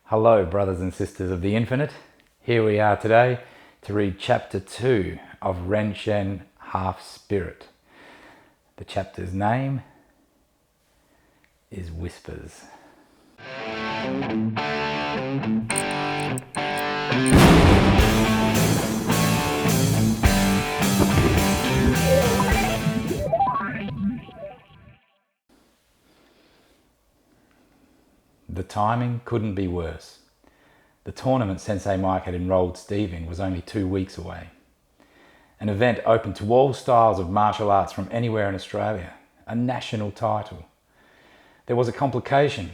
Hello, brothers and sisters of the Infinite. Here we are today to read Chapter 2 of REN-SHEN Half Spirit. The chapter's name is Whispers. The timing couldn't be worse. The tournament Sensei Mike had enrolled Steve in was only 2 weeks away. An event open to all styles of martial arts from anywhere in Australia. A national title. There was a complication.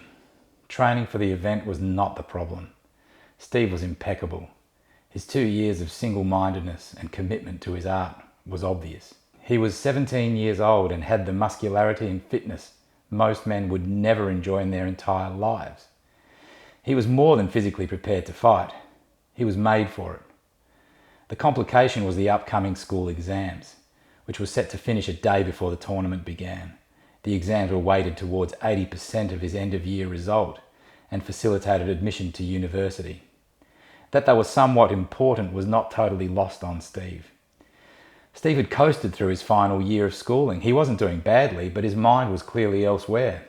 Training for the event was not the problem. Steve was impeccable. His 2 years of single-mindedness and commitment to his art was obvious. He was 17 years old and had the muscularity and fitness most men would never enjoy in their entire lives. He was more than physically prepared to fight. He was made for it. The complication was the upcoming school exams, which was set to finish a day before the tournament began. The exams were weighted towards 80% of his end-of-year result and facilitated admission to university. That they were somewhat important was not totally lost on Steve. Steve had coasted through his final year of schooling. He wasn't doing badly, but his mind was clearly elsewhere.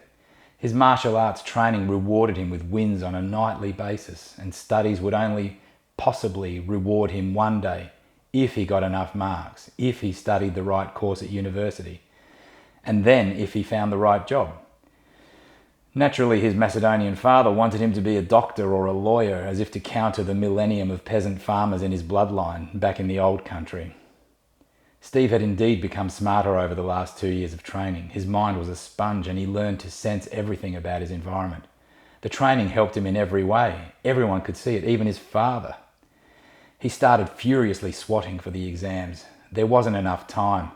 His martial arts training rewarded him with wins on a nightly basis, and studies would only possibly reward him one day if he got enough marks, if he studied the right course at university, and then if he found the right job. Naturally, his Macedonian father wanted him to be a doctor or a lawyer, as if to counter the millennium of peasant farmers in his bloodline back in the old country. Steve had indeed become smarter over the last 2 years of training. His mind was a sponge and he learned to sense everything about his environment. The training helped him in every way. Everyone could see it, even his father. He started furiously swatting for the exams. There wasn't enough time.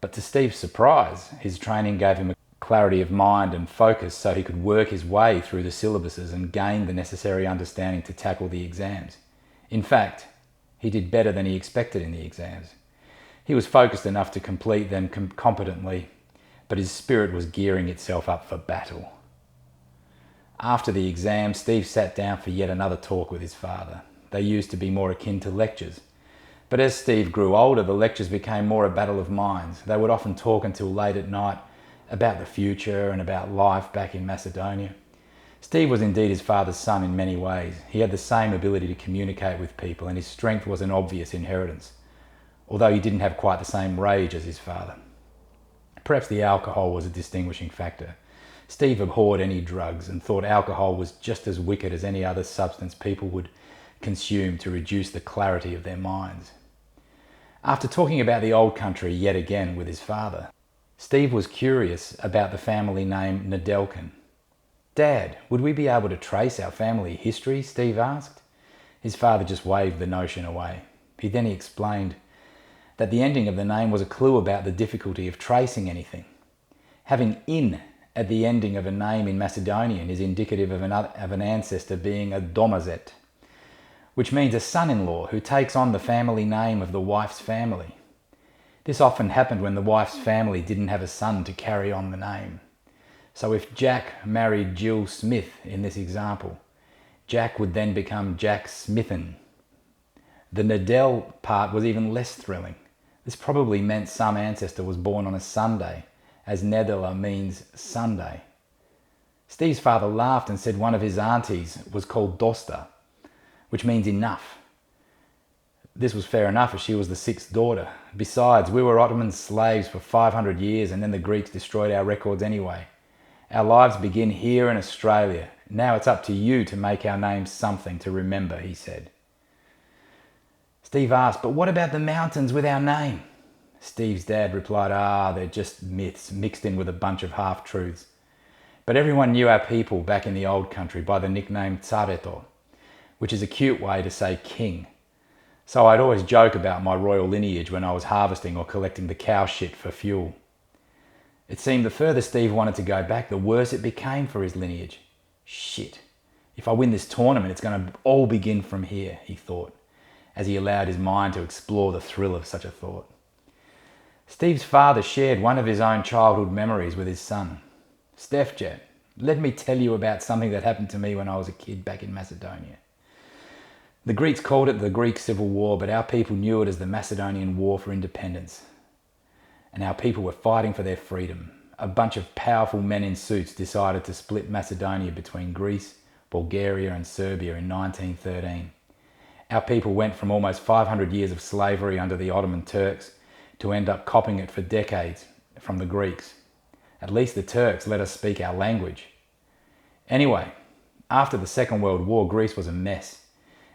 But to Steve's surprise, his training gave him a clarity of mind and focus so he could work his way through the syllabuses and gain the necessary understanding to tackle the exams. In fact, he did better than he expected in the exams. He was focused enough to complete them competently, but his spirit was gearing itself up for battle. After the exam, Steve sat down for yet another talk with his father. They used to be more akin to lectures. But as Steve grew older, the lectures became more a battle of minds. They would often talk until late at night about the future and about life back in Macedonia. Steve was indeed his father's son in many ways. He had the same ability to communicate with people, and his strength was an obvious inheritance, although he didn't have quite the same rage as his father. Perhaps the alcohol was a distinguishing factor. Steve abhorred any drugs and thought alcohol was just as wicked as any other substance people would consume to reduce the clarity of their minds. After talking about the old country yet again with his father, Steve was curious about the family name Nedelkin. "Dad, would we be able to trace our family history?" Steve asked. His father just waved the notion away. He explained that the ending of the name was a clue about the difficulty of tracing anything. Having "in" at the ending of a name in Macedonian is indicative of an ancestor being a domazet, which means a son-in-law who takes on the family name of the wife's family. This often happened when the wife's family didn't have a son to carry on the name. So if Jack married Jill Smith in this example, Jack would then become Jack Smithen. The Nedel part was even less thrilling. This probably meant some ancestor was born on a Sunday, as Nedela means Sunday. Steve's father laughed and said one of his aunties was called Dosta, which means enough. This was fair enough as she was the 6th daughter. Besides, we were Ottoman slaves for 500 years and then the Greeks destroyed our records anyway. Our lives begin here in Australia. Now it's up to you to make our names something to remember, he said. Steve asked, "But what about the mountains with our name?" Steve's dad replied, "They're just myths mixed in with a bunch of half-truths." But everyone knew our people back in the old country by the nickname Tsareto, which is a cute way to say king. So I'd always joke about my royal lineage when I was harvesting or collecting the cow shit for fuel. It seemed the further Steve wanted to go back, the worse it became for his lineage. Shit, if I win this tournament, it's going to all begin from here, he thought, as he allowed his mind to explore the thrill of such a thought. Steve's father shared one of his own childhood memories with his son. "Stefjet, Let me tell you about something that happened to me when I was a kid back in Macedonia. The Greeks called it the Greek Civil War, but our people knew it as the Macedonian War for Independence. And our people were fighting for their freedom. A bunch of powerful men in suits decided to split Macedonia between Greece, Bulgaria and Serbia in 1913. Our people went from almost 500 years of slavery under the Ottoman Turks to end up copying it for decades from the Greeks. At least the Turks let us speak our language. Anyway, after the Second World War, Greece was a mess,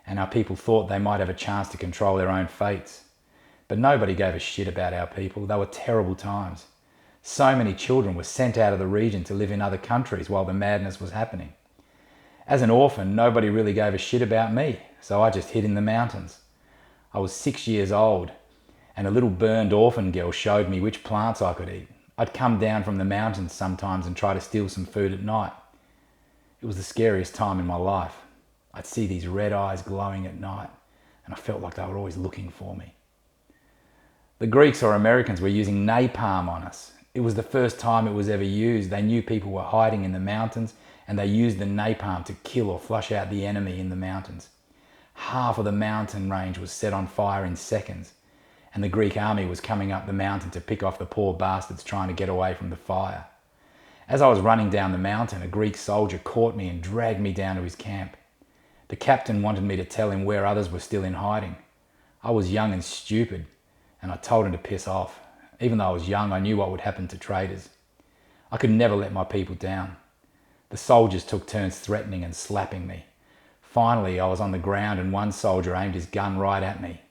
and our people thought they might have a chance to control their own fates. But nobody gave a shit about our people. They were terrible times. So many children were sent out of the region to live in other countries while the madness was happening. As an orphan, nobody really gave a shit about me, so I just hid in the mountains. I was 6 years old, and a little burned orphan girl showed me which plants I could eat. I'd come down from the mountains sometimes and try to steal some food at night. It was the scariest time in my life. I'd see these red eyes glowing at night, and I felt like they were always looking for me. The Greeks or Americans were using napalm on us. It was the first time it was ever used. They knew people were hiding in the mountains, and they used the napalm to kill or flush out the enemy in the mountains. Half of the mountain range was set on fire in seconds, and the Greek army was coming up the mountain to pick off the poor bastards trying to get away from the fire. As I was running down the mountain, a Greek soldier caught me and dragged me down to his camp. The captain wanted me to tell him where others were still in hiding. I was young and stupid, and I told him to piss off. Even though I was young, I knew what would happen to traitors. I could never let my people down. The soldiers took turns threatening and slapping me. Finally, I was on the ground and one soldier aimed his gun right at me.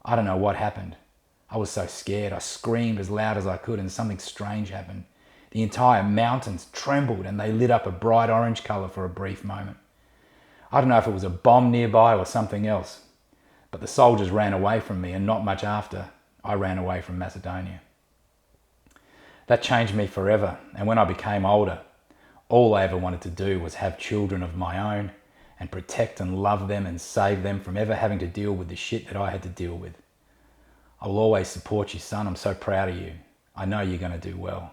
I don't know what happened. I was so scared. I screamed as loud as I could and something strange happened. The entire mountains trembled and they lit up a bright orange colour for a brief moment. I don't know if it was a bomb nearby or something else, but the soldiers ran away from me, and not much after, I ran away from Macedonia. That changed me forever, and when I became older, all I ever wanted to do was have children of my own and protect and love them and save them from ever having to deal with the shit that I had to deal with. I will always support you, son. I'm so proud of you. I know you're going to do well.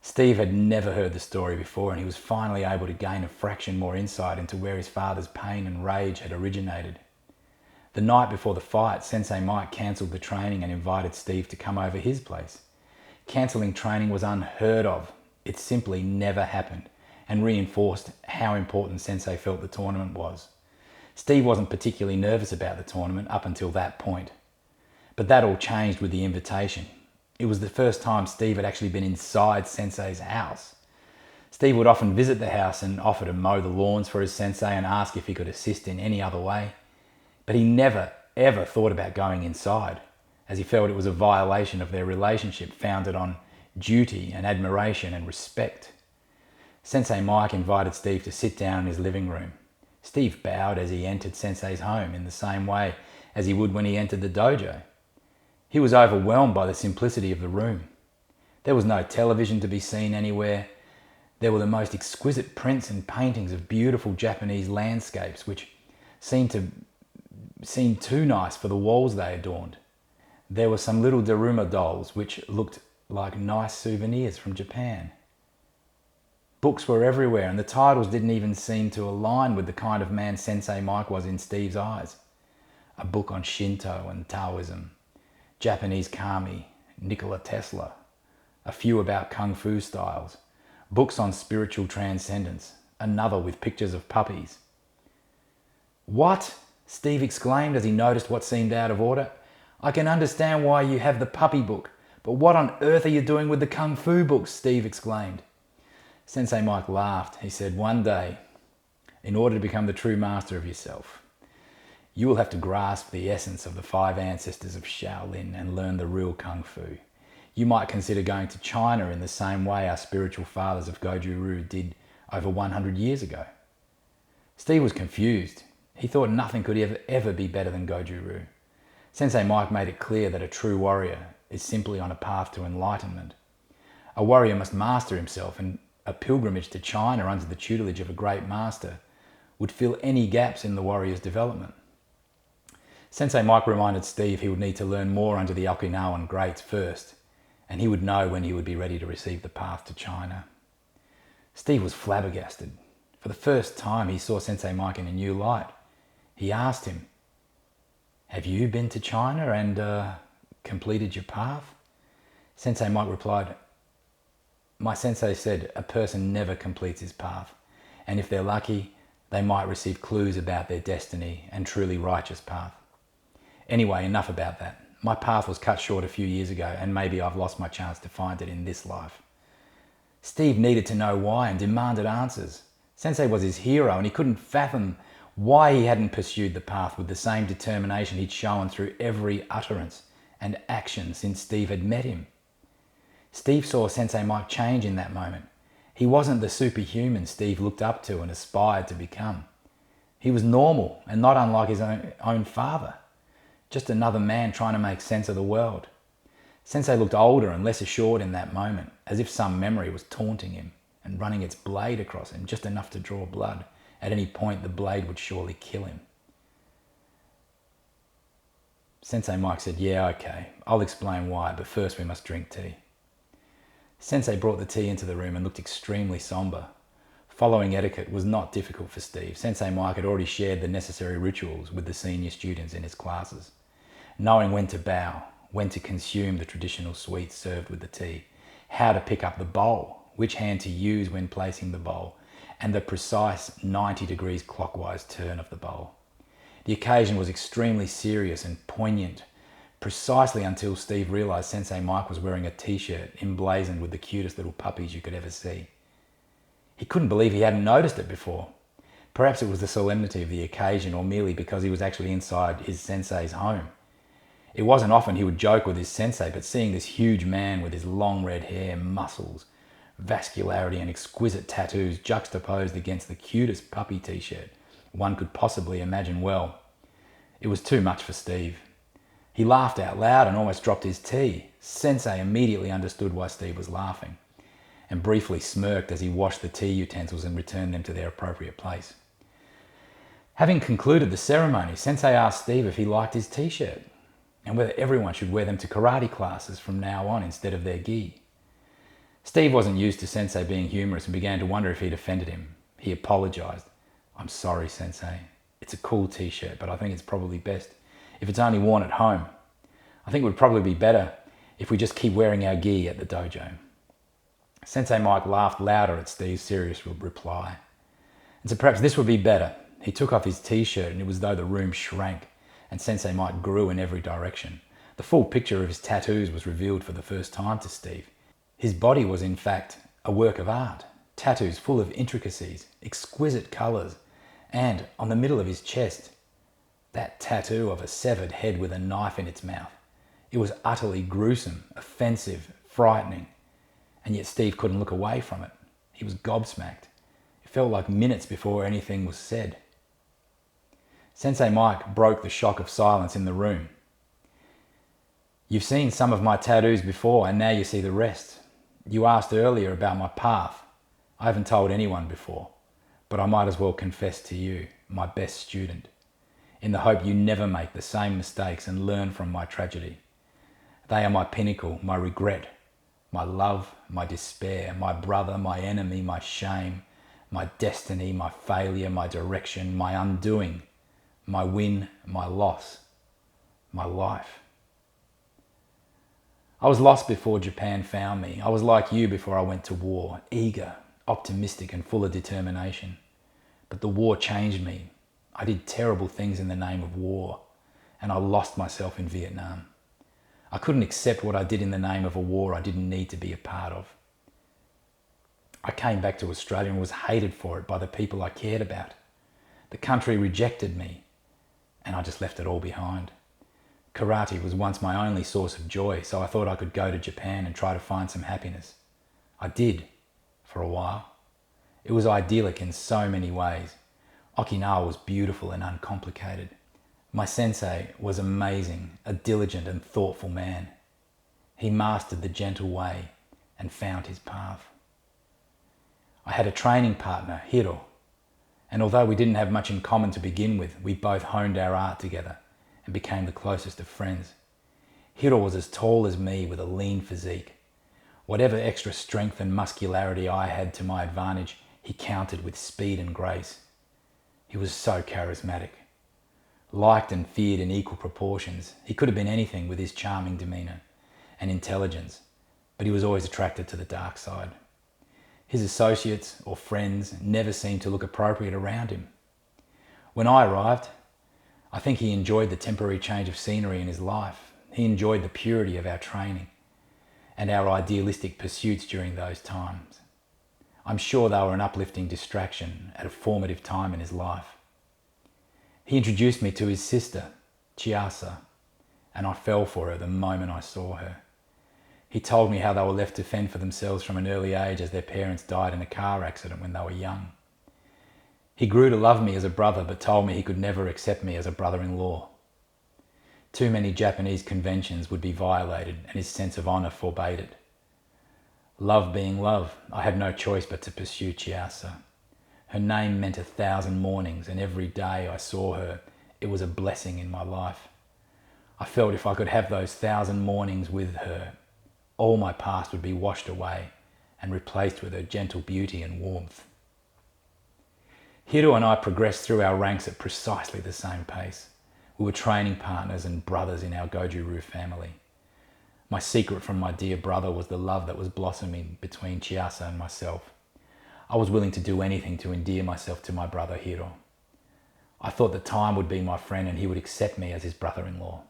Steve had never heard the story before, and he was finally able to gain a fraction more insight into where his father's pain and rage had originated. The night before the fight, Sensei Mike cancelled the training and invited Steve to come over his place. Cancelling training was unheard of. It simply never happened, and reinforced how important Sensei felt the tournament was. Steve wasn't particularly nervous about the tournament up until that point. But that all changed with the invitation. It was the first time Steve had actually been inside Sensei's house. Steve would often visit the house and offer to mow the lawns for his sensei and ask if he could assist in any other way. But he never, ever thought about going inside, as he felt it was a violation of their relationship founded on duty and admiration and respect. Sensei Mike invited Steve to sit down in his living room. Steve bowed as he entered Sensei's home in the same way as he would when he entered the dojo. He was overwhelmed by the simplicity of the room. There was no television to be seen anywhere. There were the most exquisite prints and paintings of beautiful Japanese landscapes which seemed too nice for the walls they adorned. There were some little Daruma dolls which looked like nice souvenirs from Japan. Books were everywhere, and the titles didn't even seem to align with the kind of man Sensei Mike was in Steve's eyes. A book on Shinto and Taoism, Japanese kami, Nikola Tesla, a few about kung fu styles, books on spiritual transcendence, another with pictures of puppies. "What?" Steve exclaimed as he noticed what seemed out of order. "I can understand why you have the puppy book, but what on earth are you doing with the kung fu books?" Steve exclaimed. Sensei Mike laughed. He said, "One day, in order to become the true master of yourself, you will have to grasp the essence of the 5 ancestors of Shaolin and learn the real kung fu. You might consider going to China in the same way our spiritual fathers of Goju-Ryu did over 100 years ago." Steve was confused. He thought nothing could ever be better than Goju-Ryu. Sensei Mike made it clear that a true warrior is simply on a path to enlightenment. A warrior must master himself, and a pilgrimage to China under the tutelage of a great master would fill any gaps in the warrior's development. Sensei Mike reminded Steve he would need to learn more under the Okinawan greats first, and he would know when he would be ready to receive the path to China. Steve was flabbergasted. For the first time, he saw Sensei Mike in a new light. He asked him, "Have you been to China and completed your path?" Sensei Mike replied, "My sensei said a person never completes his path, and if they're lucky, they might receive clues about their destiny and truly righteous path. Anyway, enough about that. My path was cut short a few years ago, and maybe I've lost my chance to find it in this life." Steve needed to know why and demanded answers. Sensei was his hero, and he couldn't fathom why he hadn't pursued the path with the same determination he'd shown through every utterance and action since Steve had met him. Steve saw Sensei Mike change in that moment. He wasn't the superhuman Steve looked up to and aspired to become. He was normal and not unlike his own father. Just another man trying to make sense of the world. Sensei looked older and less assured in that moment, as if some memory was taunting him and running its blade across him, just enough to draw blood. At any point, the blade would surely kill him. Sensei Mike said, "Yeah, okay, I'll explain why, but first we must drink tea." Sensei brought the tea into the room and looked extremely somber. Following etiquette was not difficult for Steve. Sensei Mike had already shared the necessary rituals with the senior students in his classes, knowing when to bow, when to consume the traditional sweets served with the tea, how to pick up the bowl, which hand to use when placing the bowl, and the precise 90 degrees clockwise turn of the bowl. The occasion was extremely serious and poignant, precisely until Steve realised Sensei Mike was wearing a t-shirt emblazoned with the cutest little puppies you could ever see. He couldn't believe he hadn't noticed it before. Perhaps it was the solemnity of the occasion, or merely because he was actually inside his sensei's home. It wasn't often he would joke with his sensei, but seeing this huge man with his long red hair, muscles, vascularity and exquisite tattoos juxtaposed against the cutest puppy t-shirt one could possibly imagine, well, it was too much for Steve. He laughed out loud and almost dropped his tea. Sensei immediately understood why Steve was laughing and briefly smirked as he washed the tea utensils and returned them to their appropriate place. Having concluded the ceremony, Sensei asked Steve if he liked his t-shirt and whether everyone should wear them to karate classes from now on instead of their gi. Steve wasn't used to Sensei being humorous and began to wonder if he'd offended him. He apologised. "I'm sorry, Sensei. It's a cool t-shirt, but I think it's probably best if it's only worn at home. I think it would probably be better if we just keep wearing our gi at the dojo." Sensei Mike laughed louder at Steve's serious reply. And so perhaps this would be better. He took off his t-shirt and it was as though the room shrank and Sensei Mike grew in every direction. The full picture of his tattoos was revealed for the first time to Steve. His body was in fact a work of art. Tattoos full of intricacies, exquisite colours, and on the middle of his chest, that tattoo of a severed head with a knife in its mouth. It was utterly gruesome, offensive, frightening, and yet Steve couldn't look away from it. He was gobsmacked. It felt like minutes before anything was said. Sensei Mike broke the shock of silence in the room. "You've seen some of my tattoos before, and now you see the rest. You asked earlier about my path. I haven't told anyone before, but I might as well confess to you, my best student, in the hope you never make the same mistakes and learn from my tragedy. They are my pinnacle, my regret, my love, my despair, my brother, my enemy, my shame, my destiny, my failure, my direction, my undoing, my win, my loss, my life. I was lost before Japan found me. I was like you before I went to war, eager, optimistic and full of determination. But the war changed me. I did terrible things in the name of war, and I lost myself in Vietnam. I couldn't accept what I did in the name of a war I didn't need to be a part of. I came back to Australia and was hated for it by the people I cared about. The country rejected me, and I just left it all behind. Karate was once my only source of joy, so I thought I could go to Japan and try to find some happiness. I did, for a while. It was idyllic in so many ways. Okinawa was beautiful and uncomplicated. My sensei was amazing, a diligent and thoughtful man. He mastered the gentle way and found his path. I had a training partner, Hiro, and although we didn't have much in common to begin with, we both honed our art together and became the closest of friends. Hiro was as tall as me with a lean physique, Whatever extra strength and muscularity I had to my advantage, he countered with speed and grace. He was so charismatic. Liked and feared in equal proportions, he could have been anything with his charming demeanour and intelligence, but he was always attracted to the dark side. His associates or friends never seemed to look appropriate around him. When I arrived, I think he enjoyed the temporary change of scenery in his life. He enjoyed the purity of our training and our idealistic pursuits during those times. I'm sure they were an uplifting distraction at a formative time in his life. He introduced me to his sister, Chiasa, and I fell for her the moment I saw her. He told me how they were left to fend for themselves from an early age as their parents died in a car accident when they were young. He grew to love me as a brother, but told me he could never accept me as a brother-in-law. Too many Japanese conventions would be violated, and his sense of honour forbade it. Love being love, I had no choice but to pursue Chiasa. Her name meant 1,000 mornings, and every day I saw her, it was a blessing in my life. I felt if I could have those 1,000 mornings with her, all my past would be washed away and replaced with her gentle beauty and warmth. Hiro and I progressed through our ranks at precisely the same pace. We were training partners and brothers in our Goju-Ryu family. My secret from my dear brother was the love that was blossoming between Chiasa and myself. I was willing to do anything to endear myself to my brother Hiro. I thought that time would be my friend and he would accept me as his brother-in-law.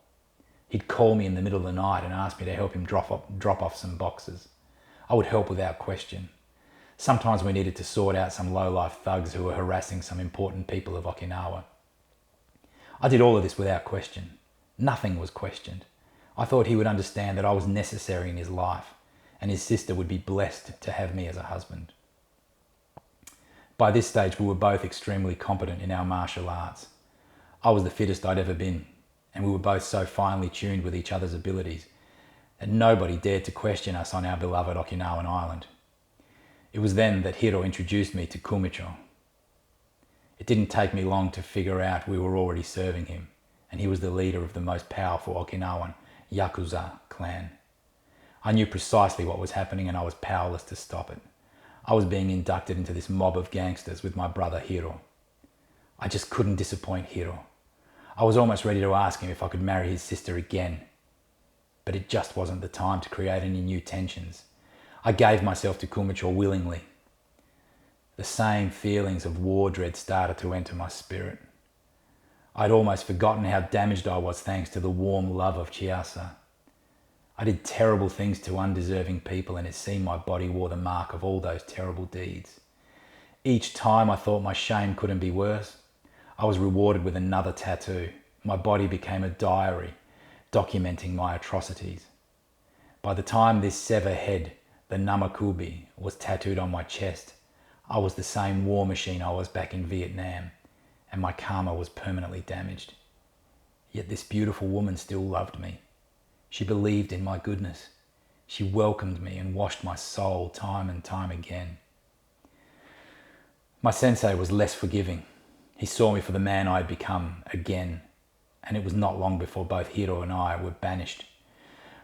He'd call me in the middle of the night and ask me to help him drop off some boxes. I would help without question. Sometimes we needed to sort out some low-life thugs who were harassing some important people of Okinawa. I did all of this without question. Nothing was questioned. I thought he would understand that I was necessary in his life, and his sister would be blessed to have me as a husband. By this stage, we were both extremely competent in our martial arts. I was the fittest I'd ever been, and we were both so finely tuned with each other's abilities that nobody dared to question us on our beloved Okinawan island. It was then that Hiro introduced me to Kumicho. It didn't take me long to figure out we were already serving him, and he was the leader of the most powerful Okinawan Yakuza clan. I knew precisely what was happening and I was powerless to stop it. I was being inducted into this mob of gangsters with my brother Hiro. I just couldn't disappoint Hiro. I was almost ready to ask him if I could marry his sister again, but it just wasn't the time to create any new tensions. I gave myself to Kumicho willingly. The same feelings of war dread started to enter my spirit. I'd almost forgotten how damaged I was thanks to the warm love of Chiasa. I did terrible things to undeserving people, and it seemed my body wore the mark of all those terrible deeds. Each time I thought my shame couldn't be worse, I was rewarded with another tattoo. My body became a diary, documenting my atrocities. By the time this sever head, the Namakubi, was tattooed on my chest, I was the same war machine I was back in Vietnam, and my karma was permanently damaged. Yet this beautiful woman still loved me. She believed in my goodness. She welcomed me and washed my soul time and time again. My sensei was less forgiving. He saw me for the man I had become again, and it was not long before both Hiro and I were banished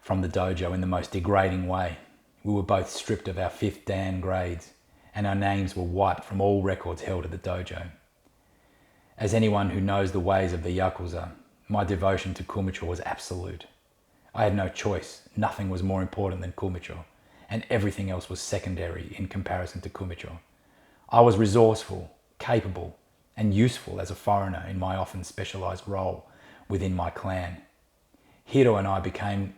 from the dojo in the most degrading way. We were both stripped of our 5th Dan grades, and our names were wiped from all records held at the dojo. As anyone who knows the ways of the Yakuza, my devotion to Kumicho was absolute. I had no choice. Nothing was more important than Kumicho, and everything else was secondary in comparison to Kumicho. I was resourceful, capable, and useful as a foreigner in my often specialised role within my clan. Hiro and I became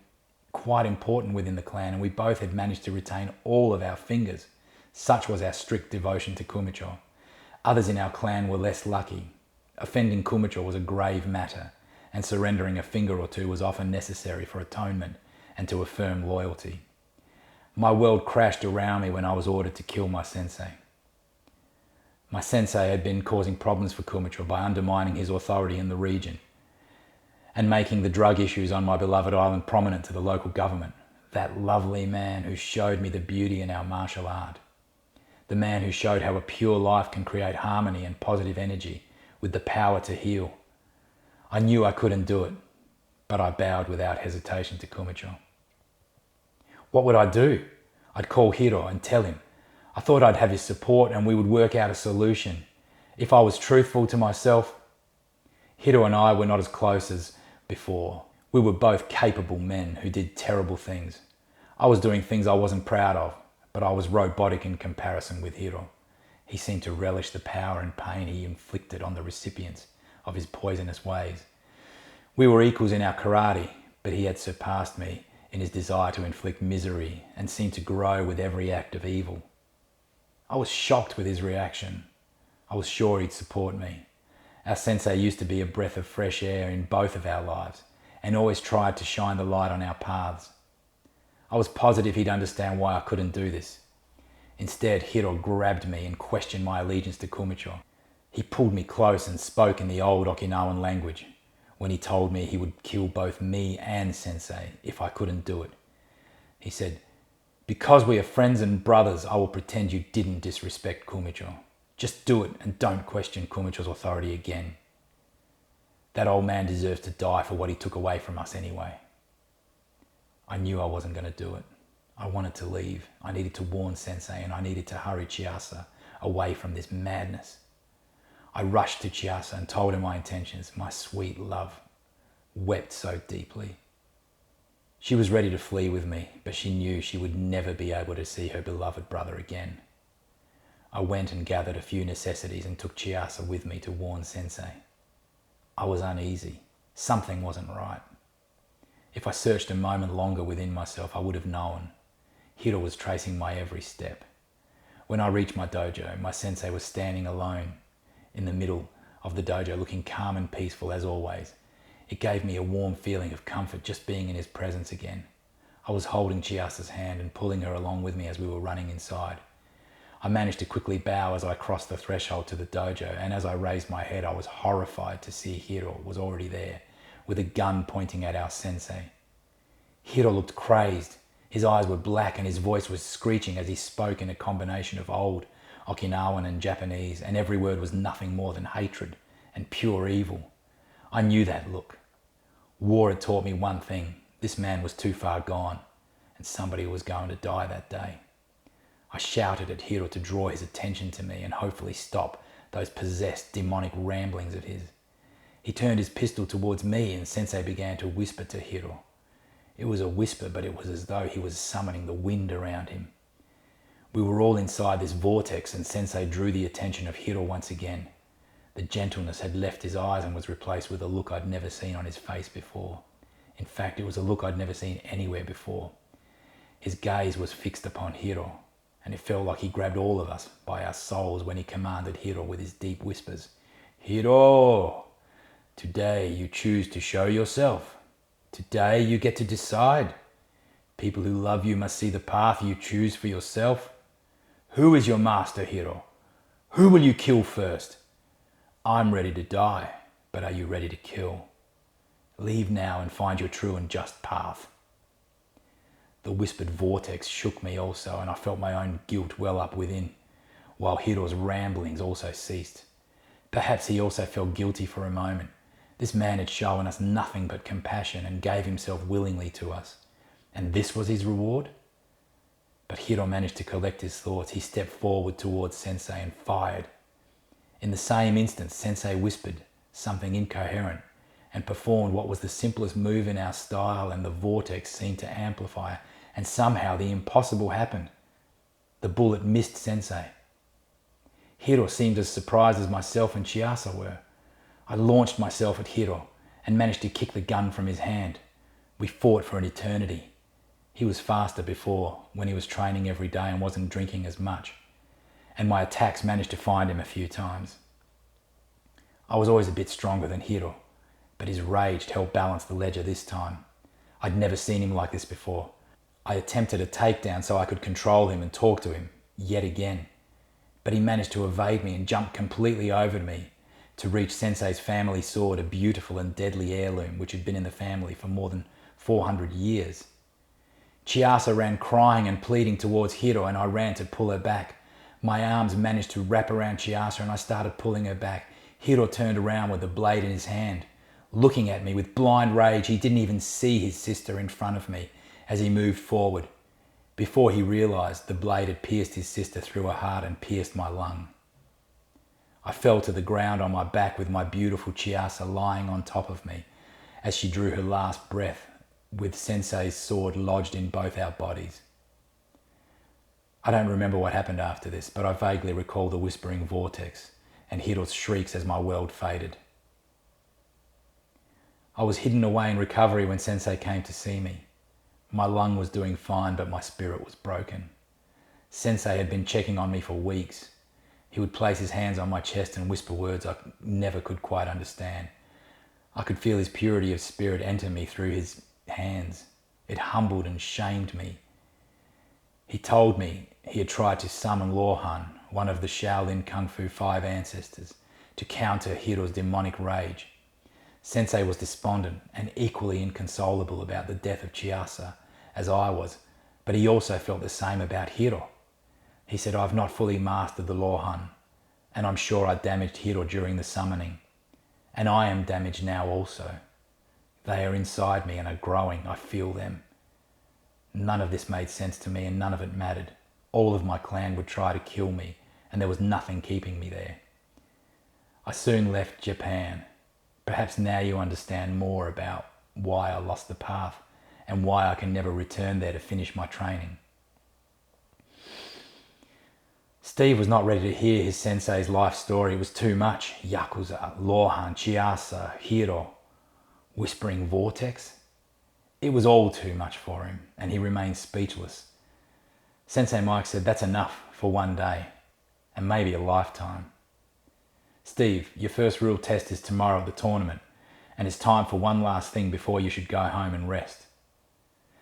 quite important within the clan, and we both had managed to retain all of our fingers. Such was our strict devotion to Kumicho. Others in our clan were less lucky. Offending Kumicho was a grave matter, and surrendering a finger or two was often necessary for atonement and to affirm loyalty. My world crashed around me when I was ordered to kill my sensei. My sensei had been causing problems for Kumicho by undermining his authority in the region and making the drug issues on my beloved island prominent to the local government. That lovely man who showed me the beauty in our martial art. The man who showed how a pure life can create harmony and positive energy with the power to heal. I knew I couldn't do it, but I bowed without hesitation to Kumicho. What would I do? I'd call Hiro and tell him. I thought I'd have his support and we would work out a solution. If I was truthful to myself, Hiro and I were not as close as before. We were both capable men who did terrible things. I was doing things I wasn't proud of, but I was robotic in comparison with Hiro. He seemed to relish the power and pain he inflicted on the recipients of his poisonous ways. We were equals in our karate, but he had surpassed me in his desire to inflict misery and seemed to grow with every act of evil. I was shocked with his reaction. I was sure he'd support me. Our sensei used to be a breath of fresh air in both of our lives and always tried to shine the light on our paths. I was positive he'd understand why I couldn't do this. Instead, Hiro grabbed me and questioned my allegiance to Kumicho. He pulled me close and spoke in the old Okinawan language when he told me he would kill both me and Sensei if I couldn't do it. He said, "Because we are friends and brothers, I will pretend you didn't disrespect Kumicho. Just do it and don't question Kumicho's authority again. That old man deserves to die for what he took away from us anyway." I knew I wasn't going to do it. I wanted to leave. I needed to warn Sensei and I needed to hurry Chiasa away from this madness. I rushed to Chiasa and told her my intentions. My sweet love wept so deeply. She was ready to flee with me, but she knew she would never be able to see her beloved brother again. I went and gathered a few necessities and took Chiasa with me to warn Sensei. I was uneasy. Something wasn't right. If I searched a moment longer within myself, I would have known. Hiro was tracing my every step. When I reached my dojo, my sensei was standing alone in the middle of the dojo, looking calm and peaceful as always. It gave me a warm feeling of comfort just being in his presence again. I was holding Chiasa's hand and pulling her along with me as we were running inside. I managed to quickly bow as I crossed the threshold to the dojo, and as I raised my head, I was horrified to see Hiro was already there, with a gun pointing at our sensei. Hiro looked crazed. His eyes were black and his voice was screeching as he spoke in a combination of old Okinawan and Japanese, and every word was nothing more than hatred and pure evil. I knew that look. War had taught me one thing. This man was too far gone, and somebody was going to die that day. I shouted at Hiro to draw his attention to me and hopefully stop those possessed demonic ramblings of his. He turned his pistol towards me and Sensei began to whisper to Hiro. It was a whisper, but it was as though he was summoning the wind around him. We were all inside this vortex and Sensei drew the attention of Hiro once again. The gentleness had left his eyes and was replaced with a look I'd never seen on his face before. In fact, it was a look I'd never seen anywhere before. His gaze was fixed upon Hiro, and it felt like he grabbed all of us by our souls when he commanded Hiro with his deep whispers. "Hiro, today you choose to show yourself. Today you get to decide. People who love you must see the path you choose for yourself. Who is your master, Hiro? Who will you kill first? I'm ready to die, but are you ready to kill? Leave now and find your true and just path." The whispered vortex shook me also, and I felt my own guilt well up within, while Hiro's ramblings also ceased. Perhaps he also felt guilty for a moment. This man had shown us nothing but compassion and gave himself willingly to us. And this was his reward? But Hiro managed to collect his thoughts. He stepped forward towards Sensei and fired. In the same instant, Sensei whispered something incoherent and performed what was the simplest move in our style, and the vortex seemed to amplify, and somehow the impossible happened. The bullet missed Sensei. Hiro seemed as surprised as myself and Chiasa were. I launched myself at Hiro and managed to kick the gun from his hand. We fought for an eternity. He was faster before, when he was training every day and wasn't drinking as much, and my attacks managed to find him a few times. I was always a bit stronger than Hiro, but his rage helped balance the ledger this time. I'd never seen him like this before. I attempted a takedown so I could control him and talk to him, yet again, but he managed to evade me and jumped completely over me to reach Sensei's family sword, a beautiful and deadly heirloom which had been in the family for more than 400 years. Chiasa ran crying and pleading towards Hiro, and I ran to pull her back. My arms managed to wrap around Chiasa and I started pulling her back. Hiro turned around with the blade in his hand, looking at me with blind rage. He didn't even see his sister in front of me as he moved forward. before he realised the blade had pierced his sister through her heart and pierced my lung. I fell to the ground on my back with my beautiful Chiasa lying on top of me as she drew her last breath with Sensei's sword lodged in both our bodies. I don't remember what happened after this, but I vaguely recall the whispering vortex and Hiro's shrieks as my world faded. I was hidden away in recovery when Sensei came to see me. My lung was doing fine, but my spirit was broken. Sensei had been checking on me for weeks. He would place his hands on my chest and whisper words I never could quite understand. I could feel his purity of spirit enter me through his hands. It humbled and shamed me. He told me he had tried to summon Lohan, one of the Shaolin Kung Fu 5 ancestors, to counter Hiro's demonic rage. Sensei was despondent and equally inconsolable about the death of Chiasa as I was, but he also felt the same about Hiro. He said, "I've not fully mastered the Lohan, and I'm sure I damaged Hiro during the summoning. And I am damaged now also. They are inside me and are growing. I feel them." None of this made sense to me and none of it mattered. All of my clan would try to kill me and there was nothing keeping me there. I soon left Japan. Perhaps now you understand more about why I lost the path and why I can never return there to finish my training. Steve was not ready to hear his sensei's life story. It was too much. Yakuza, Lohan, Chiasa, Hiro, whispering vortex. It was all too much for him, and he remained speechless. Sensei Mike said, "That's enough for one day, and maybe a lifetime. Steve, your first real test is tomorrow at the tournament, and it's time for one last thing before you should go home and rest."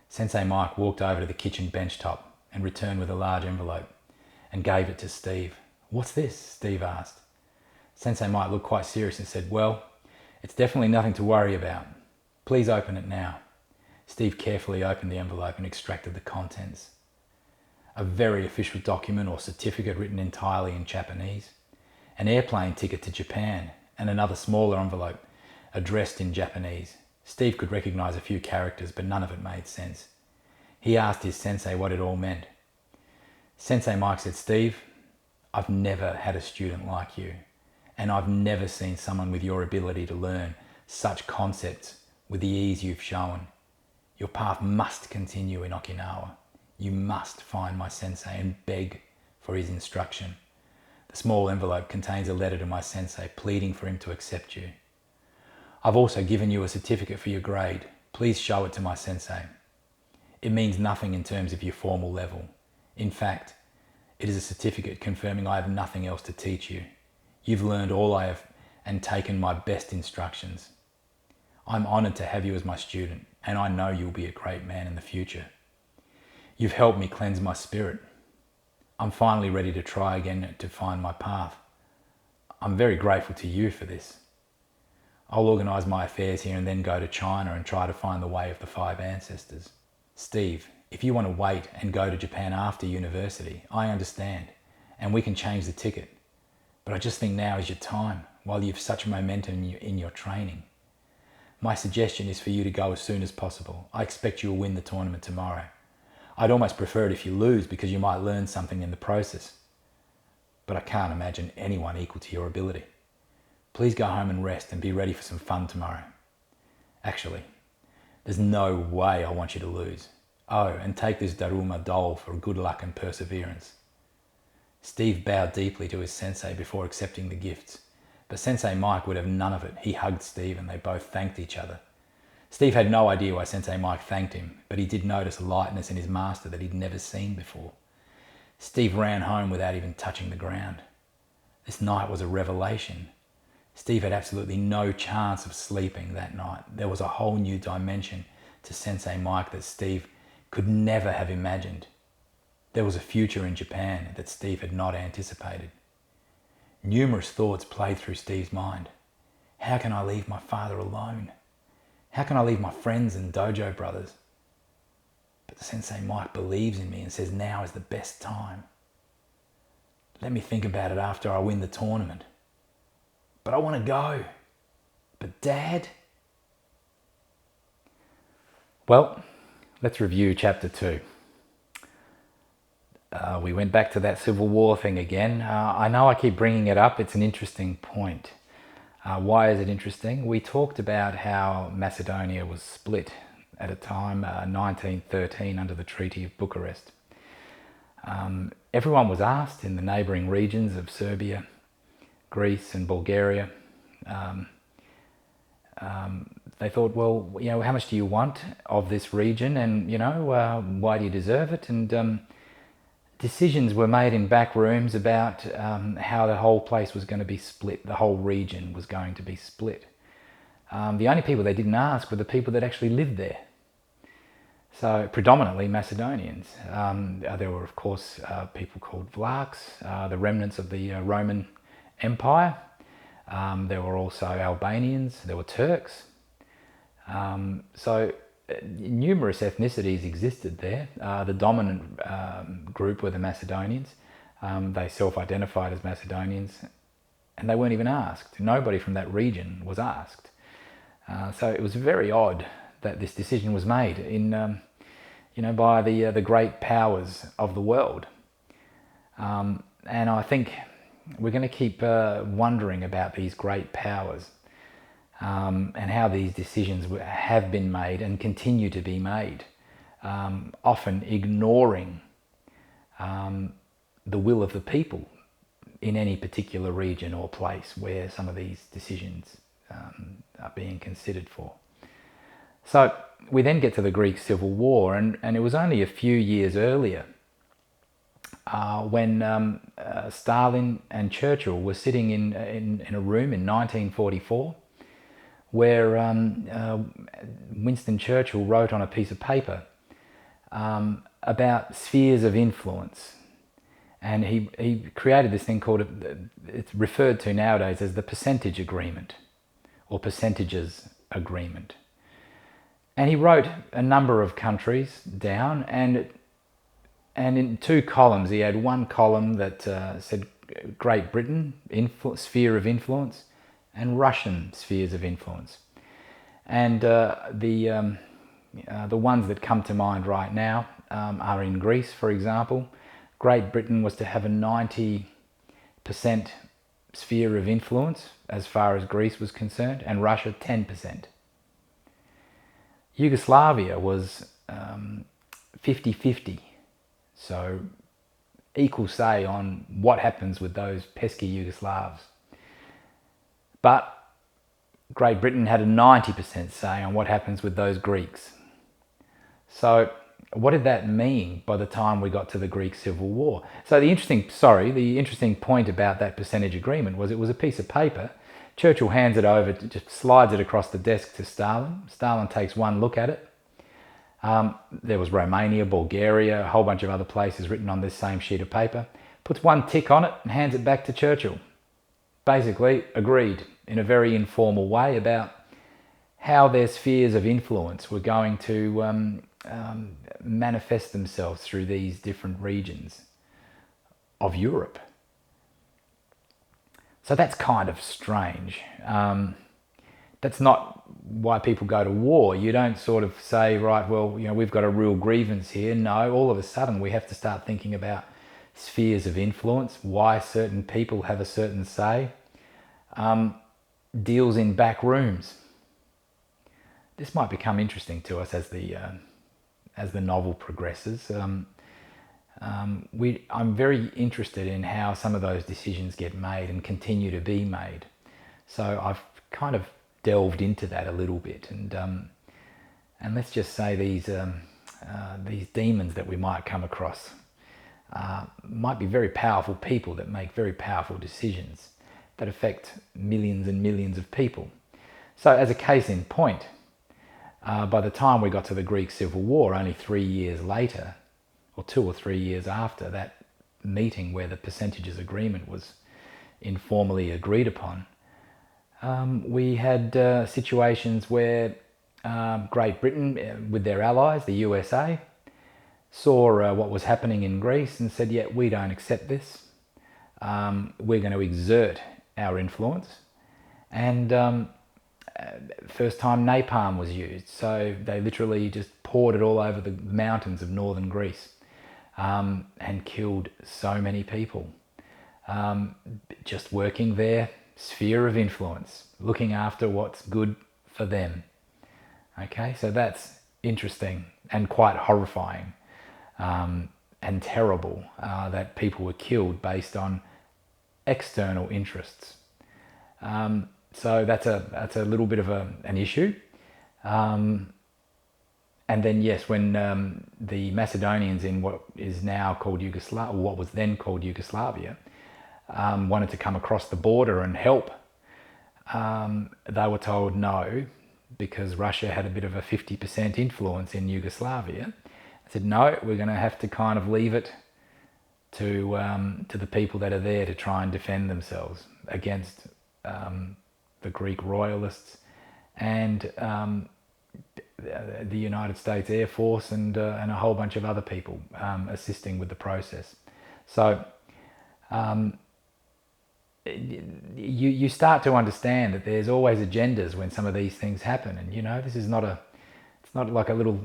Sensei Mike walked over to the kitchen bench top and returned with a large envelope and gave it to Steve. "What's this?" Steve asked. Sensei Mike looked quite serious and said, "Well, it's definitely nothing to worry about. Please open it now." Steve carefully opened the envelope and extracted the contents. A very official document or certificate written entirely in Japanese, an airplane ticket to Japan, and another smaller envelope addressed in Japanese. Steve could recognize a few characters, but none of it made sense. He asked his sensei what it all meant. Sensei Mike said, "Steve, I've never had a student like you, and I've never seen someone with your ability to learn such concepts with the ease you've shown. Your path must continue in Okinawa. You must find my sensei and beg for his instruction. The small envelope contains a letter to my sensei pleading for him to accept you. I've also given you a certificate for your grade. Please show it to my sensei. It means nothing in terms of your formal level. In fact, it is a certificate confirming I have nothing else to teach you. You've learned all I have and taken my best instructions. I'm honoured to have you as my student, and I know you'll be a great man in the future. You've helped me cleanse my spirit. I'm finally ready to try again to find my path. I'm very grateful to you for this. I'll organise my affairs here and then go to China and try to find the way of the 5 ancestors. Steve, if you want to wait and go to Japan after university, I understand, and we can change the ticket. But I just think now is your time, while you've such momentum in your training. My suggestion is for you to go as soon as possible. I expect you'll win the tournament tomorrow. I'd almost prefer it if you lose because you might learn something in the process. But I can't imagine anyone equal to your ability. Please go home and rest and be ready for some fun tomorrow. Actually, there's no way I want you to lose. Oh, and take this Daruma doll for good luck and perseverance." Steve bowed deeply to his sensei before accepting the gifts, but Sensei Mike would have none of it. He hugged Steve and they both thanked each other. Steve had no idea why Sensei Mike thanked him, but he did notice a lightness in his master that he'd never seen before. Steve ran home without even touching the ground. This night was a revelation. Steve had absolutely no chance of sleeping that night. There was a whole new dimension to Sensei Mike that Steve could never have imagined. There was a future in Japan that Steve had not anticipated. Numerous thoughts played through Steve's mind. How can I leave my father alone? How can I leave my friends and dojo brothers? But Sensei Mike believes in me and says now is the best time. Let me think about it after I win the tournament. But I want to go. But Dad? Well, let's review chapter 2. We went back to that civil war thing again. I know I keep bringing it up. It's an interesting point. Why is it interesting? We talked about how Macedonia was split at a time, 1913, under the Treaty of Bucharest. Everyone was asked in the neighbouring regions of Serbia, Greece and Bulgaria. They thought, well, how much do you want of this region, and why do you deserve it? And decisions were made in back rooms about how the whole place was going to be split. The whole region was going to be split. The only people they didn't ask were the people that actually lived there. So predominantly Macedonians. There were, of course, people called Vlachs, the remnants of the Roman Empire. There were also Albanians. There were Turks. So numerous ethnicities existed there. The dominant group were the Macedonians. They self-identified as Macedonians, and they weren't even asked. Nobody from that region was asked. So it was very odd that this decision was made by the great powers of the world. And I think we're going to keep wondering about these great powers. And how these decisions have been made and continue to be made, often ignoring the will of the people in any particular region or place where some of these decisions are being considered for. So we then get to the Greek Civil War, and it was only a few years earlier when Stalin and Churchill were sitting in a room in 1944, where Winston Churchill wrote on a piece of paper about spheres of influence. And he created this thing called, it's referred to nowadays as the percentage agreement, or percentages agreement. And he wrote a number of countries down, and in two columns. He had one column that said Great Britain, sphere of influence, and Russian spheres of influence. And the ones that come to mind right now are in Greece, for example. Great Britain was to have a 90% sphere of influence as far as Greece was concerned, and Russia 10%. Yugoslavia was 50-50, so equal say on what happens with those pesky Yugoslavs. But Great Britain had a 90% say on what happens with those Greeks. So what did that mean by the time we got to the Greek Civil War? So the interesting point about that percentage agreement was it was a piece of paper. Churchill hands it over, just slides it across the desk to Stalin. Stalin takes one look at it. There was Romania, Bulgaria, a whole bunch of other places written on this same sheet of paper. Puts one tick on it and hands it back to Churchill. Basically agreed in a very informal way about how their spheres of influence were going to manifest themselves through these different regions of Europe. So that's kind of strange. That's not why people go to war. You don't sort of say, right, well, we've got a real grievance here. No, all of a sudden we have to start thinking about spheres of influence, why certain people have a certain say, deals in back rooms. This might become interesting to us as the novel progresses. I'm very interested in how some of those decisions get made and continue to be made. So I've kind of delved into that a little bit, and let's just say these demons that we might come across might be very powerful people that make very powerful decisions that affect millions and millions of people. So as a case in point, by the time we got to the Greek Civil War, only 3 years later, or 2 or 3 years after that meeting where the percentages agreement was informally agreed upon, we had situations where Great Britain, with their allies, the USA, saw what was happening in Greece and said, yeah, we don't accept this. We're going to exert our influence. And first time napalm was used. So they literally just poured it all over the mountains of northern Greece. and killed so many people. Just working their sphere of influence, looking after what's good for them. Okay, so that's interesting and quite horrifying and terrible that people were killed based on external interests. So that's a little bit of an issue. And then yes, when the Macedonians in what is now called Yugoslavia, or what was then called Yugoslavia, wanted to come across the border and help, they were told no, because Russia had a bit of a 50% influence in Yugoslavia. I said, no, we're going to have to kind of leave it to the people that are there to try and defend themselves against the Greek royalists and the United States Air Force and a whole bunch of other people assisting with the process. So you start to understand that there's always agendas when some of these things happen, and this is not it's not like a little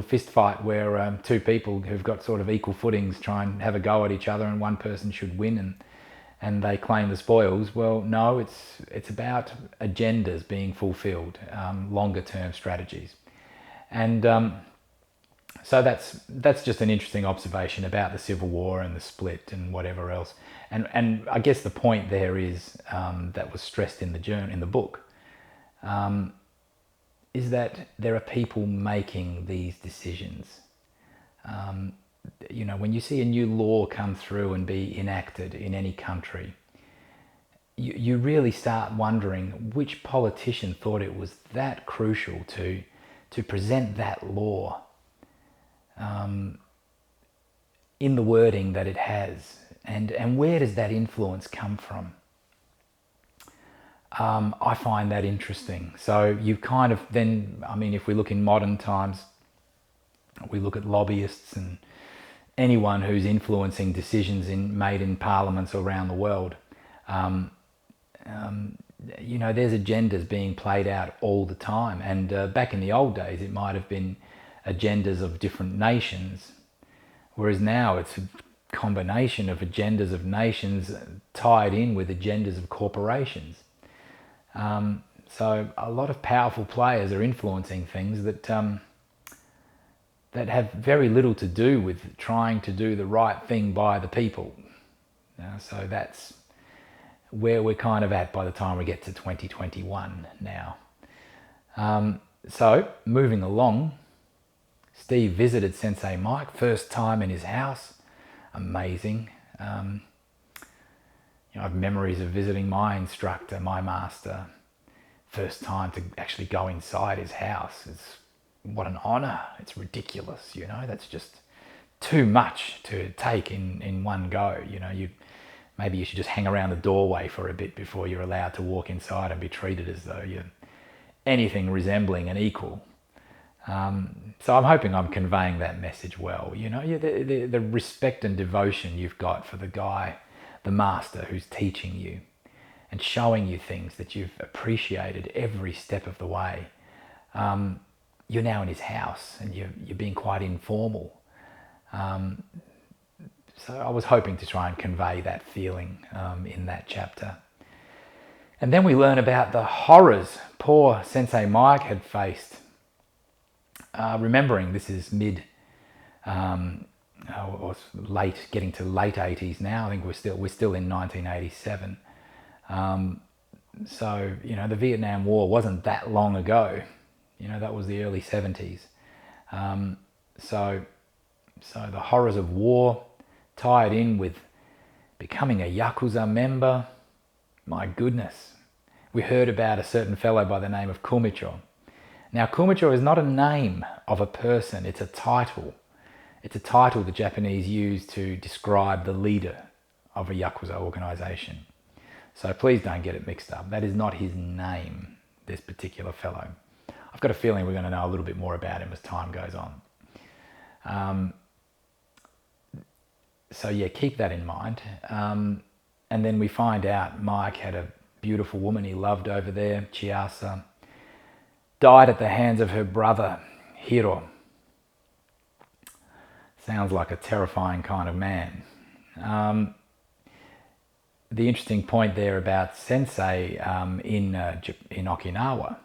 fist fight where two people who've got sort of equal footings try and have a go at each other and one person should win and they claim the spoils. Well, no, it's about agendas being fulfilled, longer term strategies. And so that's just an interesting observation about the Civil War and the split and whatever else. And I guess the point there is that was stressed in the book, is that there are people making these decisions. When you see a new law come through and be enacted in any country, you really start wondering which politician thought it was that crucial to present that law in the wording that it has, and where does that influence come from? I find that interesting. So you kind of then, if we look in modern times, we look at lobbyists and anyone who's influencing decisions made in parliaments around the world. There's agendas being played out all the time. And back in the old days, it might have been agendas of different nations, whereas now it's a combination of agendas of nations tied in with agendas of corporations. So a lot of powerful players are influencing things that have very little to do with trying to do the right thing by the people. So that's where we're kind of at by the time we get to 2021 now. So moving along, Steve visited Sensei Mike, first time in his house. Amazing. I have memories of visiting my instructor, my master, first time to actually go inside his house. What an honor. It's ridiculous, that's just too much to take in one go. Maybe you should just hang around the doorway for a bit before you're allowed to walk inside and be treated as though you're anything resembling an equal. So I'm hoping I'm conveying that message well. The respect and devotion you've got for the guy, the master who's teaching you and showing you things that you've appreciated every step of the way. You're now in his house and you're being quite informal. So I was hoping to try and convey that feeling in that chapter. And then we learn about the horrors poor Sensei Mike had faced. Remembering this is or late, getting to late 80s now. I think we're still in 1987. So the Vietnam War wasn't that long ago. That was the early 70s. So the horrors of war tied in with becoming a Yakuza member. My goodness. We heard about a certain fellow by the name of Kumicho. Now, Kumicho is not a name of a person, it's a title. It's a title the Japanese use to describe the leader of a Yakuza organization. So please don't get it mixed up. That is not his name, this particular fellow. I've got a feeling we're going to know a little bit more about him as time goes on. So yeah, keep that in mind. And then we find out Mike had a beautiful woman he loved over there, Chiasa, died at the hands of her brother, Hiro. Sounds like a terrifying kind of man. The interesting point there about sensei in Okinawa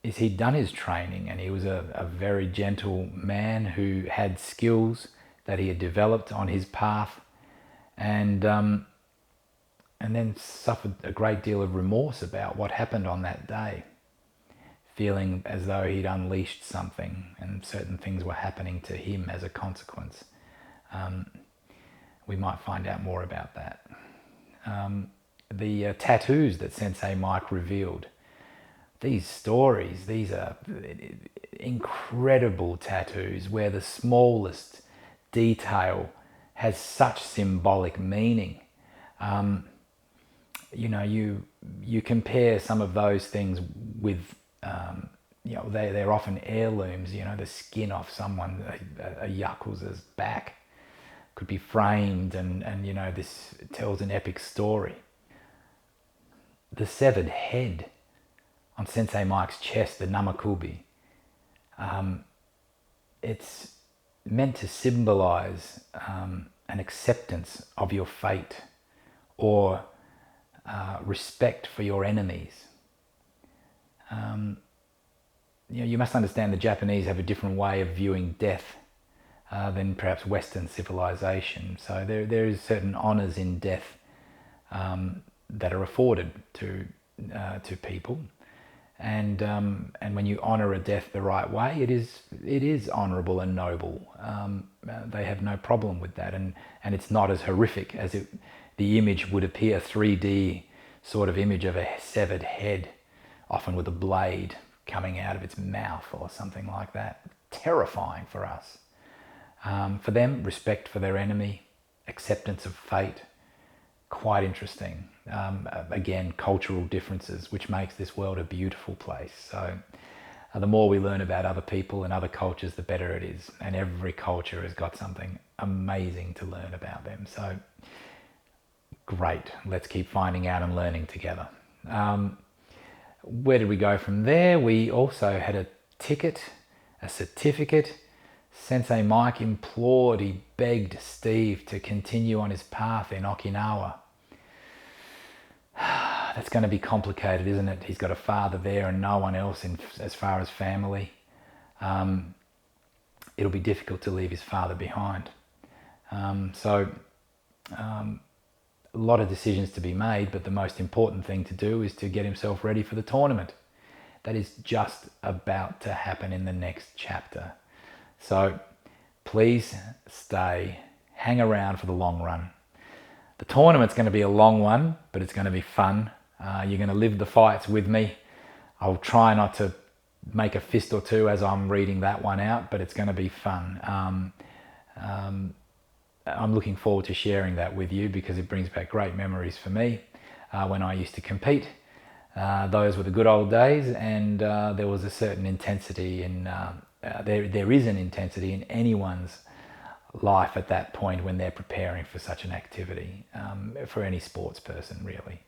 is he'd done his training, and he was a very gentle man who had skills that he had developed on his path, and then suffered a great deal of remorse about what happened on that day, feeling as though he'd unleashed something and certain things were happening to him as a consequence. We might find out more about that. The tattoos that Sensei Mike revealed, these stories, these are incredible tattoos where the smallest detail has such symbolic meaning. You know, you compare some of those things with, you know, they're often heirlooms. You know, the skin off someone, a yakuza's back, could be framed, and you know, this tells an epic story. The severed head on Sensei Mike's chest, the namakubi, it's meant to symbolize an acceptance of your fate, or respect for your enemies. You know, you must understand the Japanese have a different way of viewing death than perhaps Western civilization. So there is certain honors in death that are afforded to people, and when you honor a death the right way, it is honorable and noble. They have no problem with that, and it's not as horrific as the image would appear. 3D sort of image of a severed head, often with a blade coming out of its mouth or something like that. Terrifying for us. For them, respect for their enemy, acceptance of fate, quite interesting. Again, cultural differences, which makes this world a beautiful place. So the more we learn about other people and other cultures, the better it is. And every culture has got something amazing to learn about them. So great, let's keep finding out and learning together. Where did we go from there? We also had a ticket, a certificate. Sensei Mike implored, he begged Steve to continue on his path in Okinawa. That's going to be complicated, isn't it? He's got a father there and no one else as far as family. It'll be difficult to leave his father behind. So a lot of decisions to be made, but the most important thing to do is to get himself ready for the tournament. That is just about to happen in the next chapter. So please stay, hang around for the long run. The tournament's going to be a long one, but it's going to be fun. You're going to live the fights with me. I'll try not to make a fist or two as I'm reading that one out, but it's going to be fun. I'm looking forward to sharing that with you because it brings back great memories for me when I used to compete. Those were the good old days, and there was a certain intensity in there is an intensity in anyone's life at that point when they're preparing for such an activity, for any sports person really.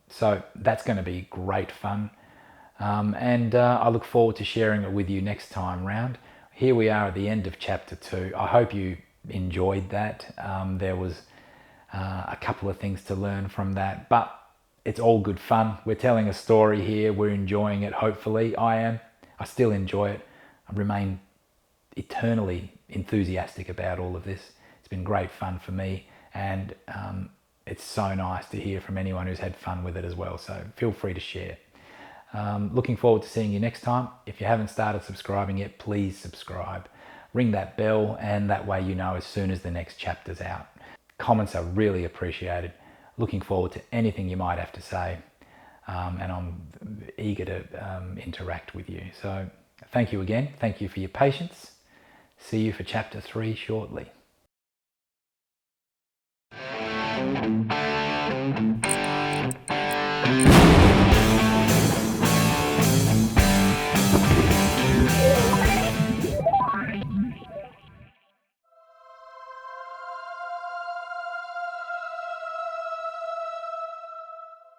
So that's going to be great fun, and I look forward to sharing it with you next time round. Here we are at the end of chapter 2. I hope you enjoyed that. There was a couple of things to learn from that, but it's all good fun. We're telling a story here. We're enjoying it. Hopefully I am. I still enjoy it. I remain eternally enthusiastic about all of this. It's been great fun for me, and it's so nice to hear from anyone who's had fun with it as well. So feel free to share. Looking forward to seeing you next time. If you haven't started subscribing yet, please subscribe. Ring that bell, and that way you know as soon as the next chapter's out. Comments are really appreciated. Looking forward to anything you might have to say, and I'm eager to interact with you. So thank you again. Thank you for your patience. See you for chapter 3 shortly.